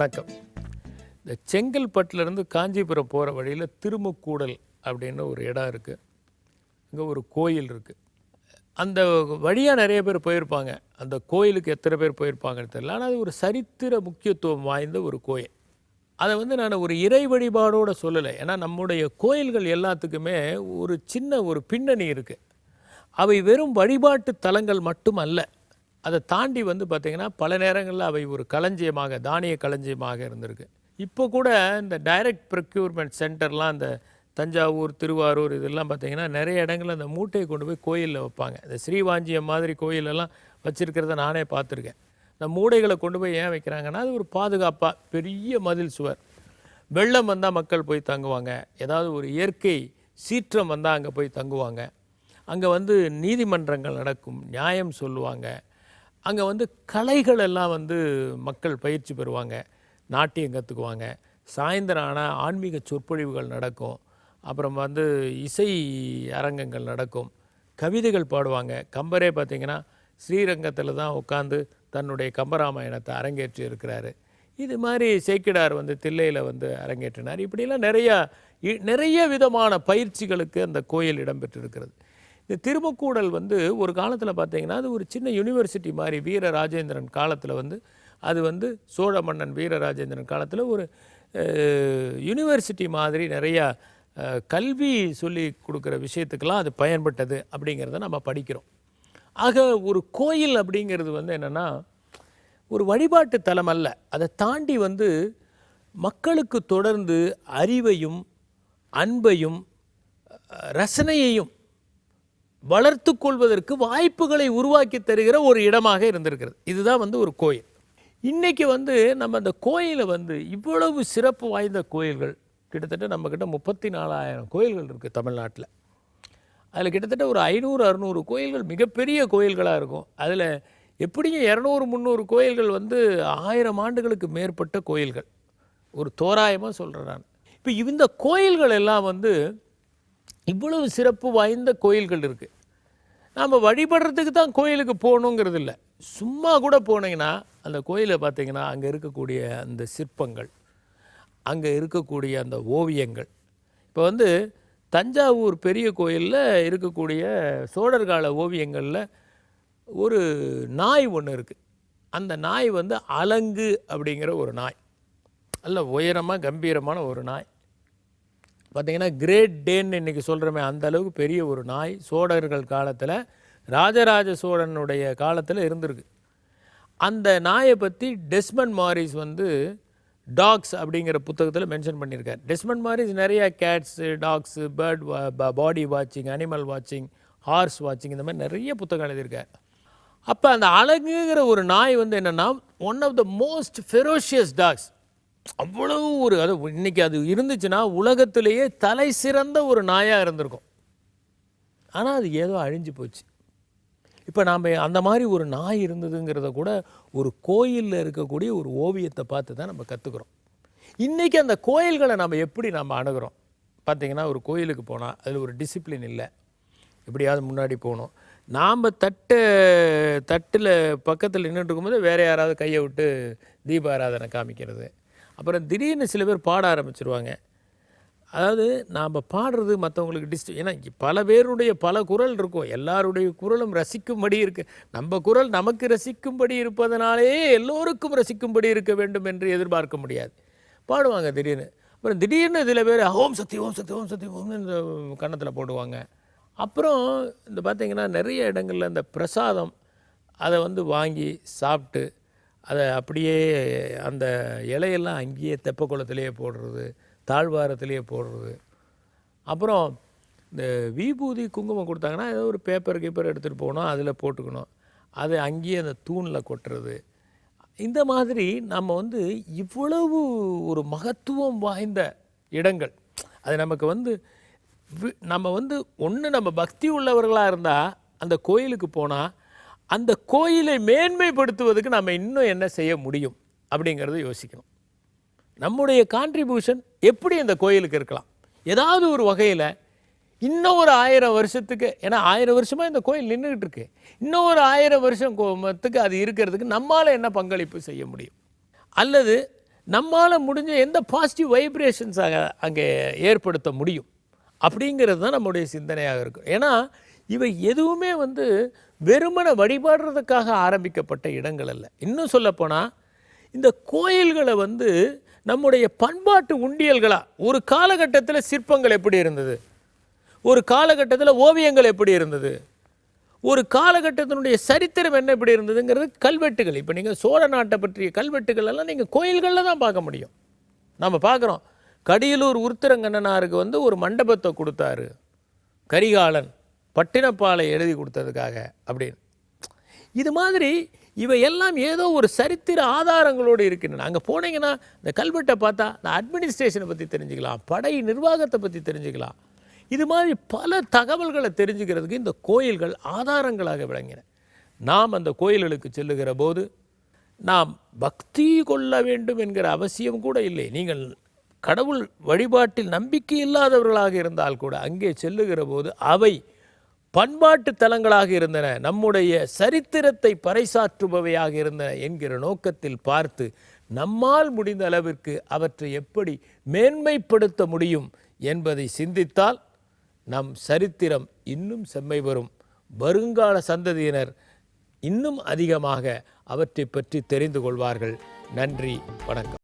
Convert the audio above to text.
வணக்கம். இந்த செங்கல்பட்டுலேருந்து காஞ்சிபுரம் போகிற வழியில் திருமுக்கூடல் அப்படின்னு ஒரு இடம் இருக்குது. அங்கே ஒரு கோயில் இருக்குது. அந்த வழியாக நிறைய பேர் போயிருப்பாங்க. அந்த கோயிலுக்கு எத்தனை பேர் போயிருப்பாங்கன்னு தெரியல. ஆனால் அது ஒரு சரித்திர முக்கியத்துவம் வாய்ந்த ஒரு கோயில். அதை நான் ஒரு இறை வழிபாடோடு சொல்லலை. ஏன்னா நம்முடைய கோயில்கள் எல்லாத்துக்குமே ஒரு சின்ன ஒரு பின்னணி இருக்குது. அவை வெறும் வழிபாட்டு தலங்கள் மட்டும் அல்ல. அதை தாண்டி பார்த்திங்கன்னா பல நேரங்களில் அவை ஒரு களஞ்சியமாக, தானிய களஞ்சியமாக இருந்திருக்கு. இப்போ கூட இந்த டைரக்ட் ப்ரொக்யூர்மெண்ட் சென்டர்லாம் இந்த தஞ்சாவூர், திருவாரூர் இதெல்லாம் பார்த்திங்கன்னா நிறைய இடங்களில் அந்த மூட்டையை கொண்டு போய் கோயிலில் வைப்பாங்க. இந்த ஸ்ரீவாஞ்சியம் மாதிரி கோயிலெல்லாம் வச்சுருக்கிறத நானே பார்த்துருக்கேன். இந்த மூடைகளை கொண்டு போய் ஏன் வைக்கிறாங்கன்னா, அது ஒரு பாதுகாப்பாக பெரிய மதில் சுவர். வெள்ளம் வந்தால் மக்கள் போய் தங்குவாங்க. ஏதாவது ஒரு இயற்கை சீற்றம் வந்தால் அங்கே போய் தங்குவாங்க. அங்கே நீதிமன்றங்கள் நடக்கும், நியாயம் சொல்லுவாங்க. அங்கே கலைகள் எல்லாம் மக்கள் பயிற்சி பெறுவாங்க, நாட்டியம் கற்றுக்குவாங்க. சாயந்தரம் ஆனால் ஆன்மீக சொற்பொழிவுகள் நடக்கும். அப்புறம் இசை அரங்கங்கள் நடக்கும், கவிதைகள் பாடுவாங்க. கம்பரே பார்த்திங்கன்னா ஸ்ரீரங்கத்தில் தான் உட்காந்து தன்னுடைய கம்பராமாயணத்தை அரங்கேற்றி இருக்கிறாரு. இது மாதிரி சேக்கிடார் தில்லையில் அரங்கேற்றினார். இப்படிலாம் நிறைய விதமான பயிற்சிகளுக்கு அந்த கோயில் இடம்பெற்றிருக்கிறது. இந்த திருமுக்கூடல் ஒரு காலத்தில் பார்த்திங்கன்னா அது ஒரு சின்ன யூனிவர்சிட்டி மாதிரி. வீரராஜேந்திரன் காலத்தில் அது சோழ மன்னன் வீரராஜேந்திரன் காலத்தில் ஒரு யூனிவர்சிட்டி மாதிரி நிறையா கல்வி சொல்லி கொடுக்குற விஷயத்துக்கெல்லாம் அது பயன்பட்டது அப்படிங்கிறத நம்ம படிக்கிறோம். ஆக ஒரு கோயில் அப்படிங்கிறது என்னென்னா ஒரு வழிபாட்டு தலம் அல்ல. அதை தாண்டி மக்களுக்கு தொடர்ந்து அறிவையும் அன்பையும் ரசனையையும் வளர்த்து கொள்வதற்கு வாய்ப்புகளை உருவாக்கி தருகிற ஒரு இடமாக இருந்திருக்கிறது. இதுதான் ஒரு கோயில். இன்றைக்கி நம்ம அந்த கோயிலை இவ்வளவு சிறப்பு வாய்ந்த கோயில்கள் கிட்டத்தட்ட நம்மக்கிட்ட 34,000 கோயில்கள் இருக்குது தமிழ்நாட்டில். அதில் கிட்டத்தட்ட ஒரு 500-600 கோயில்கள் மிகப்பெரிய கோயில்களாக இருக்கும். அதில் எப்படியும் 200-300 கோயில்கள் 1000 ஆண்டுகளுக்கு மேற்பட்ட கோயில்கள். ஒரு தோராயமாக சொல்கிறேன் நான். இப்போ இந்த கோயில்கள் எல்லாம் இவ்வளவு சிறப்பு வாய்ந்த கோயில்கள் இருக்குது. நாம் வழிபடுறதுக்கு தான் கோயிலுக்கு போகணுங்கிறது இல்லை. சும்மா கூட போனீங்கன்னா அந்த கோயிலை பார்த்திங்கன்னா அங்கே இருக்கக்கூடிய அந்த சிற்பங்கள், அங்கே இருக்கக்கூடிய அந்த ஓவியங்கள். இப்போ தஞ்சாவூர் பெரிய கோயிலில் இருக்கக்கூடிய சோழர்கால ஓவியங்களில் ஒரு நாய் ஒன்று இருக்குது. அந்த நாய் அலங்கு அப்படிங்கிற ஒரு நாய். நல்ல உயரமாக கம்பீரமான ஒரு நாய். பார்த்திங்கன்னா கிரேட் டேன்னு இன்றைக்கி சொல்கிறோமே அந்த அளவுக்கு பெரிய ஒரு நாய் சோழர்கள் காலத்தில், ராஜராஜ சோழனுடைய காலத்தில் இருந்திருக்கு. அந்த நாயை பற்றி டெஸ்மண்ட் மாரிஸ் டாக்ஸ் அப்படிங்கிற புத்தகத்தில் மென்ஷன் பண்ணியிருக்கார். டெஸ்மண்ட் மாரிஸ் நிறையா கேட்ஸு, டாக்ஸு, பேர்ட் பாடி வாட்சிங், அனிமல் வாட்சிங், ஹார்ஸ் வாட்சிங், இந்த மாதிரி நிறைய புத்தகம் எழுதியிருக்கார். அப்போ அந்த அழகுங்கிற ஒரு நாய் என்னென்னா one of the most ferocious dogs. அவ்வளவு அது இன்றைக்கி அது இருந்துச்சுன்னா உலகத்திலேயே தலை சிறந்த ஒரு நாயாக இருந்திருக்கும். ஆனால் அது ஏதோ அழிஞ்சு போச்சு. இப்போ நாம் அந்த மாதிரி ஒரு நாய் இருந்ததுங்கிறத கூட ஒரு கோயிலில் இருக்கக்கூடிய ஒரு ஓவியத்தை பார்த்து தான் நம்ம கற்றுக்குறோம். இன்றைக்கி அந்த கோயில்களை நம்ம எப்படி அணுகிறோம் பார்த்திங்கன்னா, ஒரு கோயிலுக்கு போனால் அதில் ஒரு டிசிப்ளின் இல்லை. எப்படியாவது முன்னாடி போகணும். நாம் தட்டில் பக்கத்தில் நின்றுட்டு இருக்கும்போது வேறு யாராவது கையை விட்டு தீபாராதனை காமிக்கிறது. அப்புறம் திடீர்னு சில பேர் பாட ஆரம்பிச்சிருவாங்க. அதாவது நாம் பாடுறது மற்றவங்களுக்கு ஏன்னா பல பேருடைய பல குரல் இருக்கும். எல்லாருடைய குரலும் ரசிக்கும்படி இருக்குது. நம்ம குரல் நமக்கு ரசிக்கும்படி இருப்பதனாலே எல்லோருக்கும் ரசிக்கும்படி இருக்க வேண்டும் என்று எதிர்பார்க்க முடியாது. பாடுவாங்க திடீர்னு. அப்புறம் திடீர்னு சில பேர் ஓம் சக்தி ஓம் சக்தி ஓம் சக்தி ஓம்னு இந்த கன்னத்தில் போடுவாங்க. அப்புறம் பார்த்திங்கன்னா நிறைய இடங்களில் இந்த பிரசாதம் அதை வாங்கி சாப்பிட்டு அதை அப்படியே அந்த இலையெல்லாம் அங்கேயே தெப்ப குளத்திலேயே போடுறது, தாழ்வாரத்திலேயே போடுறது. அப்புறம் இந்த விபூதி குங்குமம் கொடுத்தாங்கன்னா ஏதோ ஒரு பேப்பர் எடுத்துகிட்டு போகணும், அதில் போட்டுக்கணும். அதை அங்கேயே அந்த தூணில் கொட்டுறது. இந்த மாதிரி நம்ம இவ்வளவு ஒரு மகத்துவம் வாய்ந்த இடங்கள். அது நமக்கு நம்ம ஒன்று நம்ம பக்தி உள்ளவர்களாக இருந்தால் அந்த கோயிலுக்கு போனால் அந்த கோயிலை மேன்மைப்படுத்துவதுக்கு நம்ம இன்னும் என்ன செய்ய முடியும் அப்படிங்கிறத யோசிக்கணும். நம்முடைய கான்ட்ரிபியூஷன் எப்படி அந்த கோயிலுக்கு இருக்கலாம்? ஏதாவது ஒரு வகையில் இன்னும் ஒரு 1000 வருஷத்துக்கு, ஏன்னா 1000 வருஷமாக இந்த கோயில் நின்றுக்கிட்டு இருக்கு, இன்னும் ஒரு 1000 வருஷத்துக்கு அது இருக்கிறதுக்கு நம்மால் என்ன பங்களிப்பு செய்ய முடியும்? அல்லது நம்மால் முடிஞ்ச எந்த பாசிட்டிவ் வைப்ரேஷன்ஸ் அங்கே ஏற்படுத்த முடியும் அப்படிங்கிறது தான் நம்முடைய சிந்தனையாக இருக்கும். ஏன்னா இவை எதுவுமே வந்து வெறுமனை வழிபாடுறதுக்காக ஆரம்பிக்கப்பட்ட இடங்கள் அல்ல. இன்னும் சொல்லப்போனால் இந்த கோயில்களை வந்து நம்முடைய பண்பாட்டு உண்டியல்களாக, ஒரு காலகட்டத்தில் சிற்பங்கள் எப்படி இருந்தது, ஒரு காலகட்டத்தில் ஓவியங்கள் எப்படி இருந்தது, ஒரு காலகட்டத்தினுடைய சரித்திரம் என்ன எப்படி இருந்ததுங்கிறது கல்வெட்டுகள். இப்போ நீங்கள் சோழ நாட்டை பற்றிய கல்வெட்டுகள் எல்லாம் நீங்கள் கோயில்களில் தான் பார்க்க முடியும். நம்ம பார்க்குறோம், கடியலூர் உருத்திரங்கண்ணனாருக்கு வந்து ஒரு மண்டபத்தை கொடுத்தாரு கரிகாலன், பட்டினப்பாலை எழுதி கொடுத்ததுக்காக அப்படின்னு. இது மாதிரி இவையெல்லாம் ஏதோ ஒரு சரித்திர ஆதாரங்களோடு இருக்கின்றன. அங்கே போனீங்கன்னா இந்த கல்வெட்டை பார்த்தா இந்த அட்மினிஸ்ட்ரேஷனை பற்றி தெரிஞ்சுக்கலாம், படை நிர்வாகத்தை பற்றி தெரிஞ்சுக்கலாம். இது மாதிரி பல தகவல்களை தெரிஞ்சுக்கிறதுக்கு இந்த கோயில்கள் ஆதாரங்களாக விளங்கின. நாம் அந்த கோயில்களுக்கு செல்லுகிற போது நாம் பக்தி கொள்ள வேண்டும் என்கிற அவசியம் கூட இல்லை. நீங்கள் கடவுள் வழிபாட்டில் நம்பிக்கை இல்லாதவர்களாக இருந்தால் கூட அங்கே செல்லுகிற போது அவை பண்பாட்டு தலங்களாக இருந்தன, நம்முடைய சரித்திரத்தை பறைசாற்றுபவையாக இருந்தன என்கிற நோக்கத்தில் பார்த்து நம்மால் முடிந்த அளவிற்கு அவற்றை எப்படி மேன்மைப்படுத்த முடியும் என்பதை சிந்தித்தால் நம் சரித்திரம் இன்னும் செம்மை பெறும். வருங்கால சந்ததியினர் இன்னும் அதிகமாக அவற்றை பற்றி தெரிந்து கொள்வார்கள். நன்றி, வணக்கம்.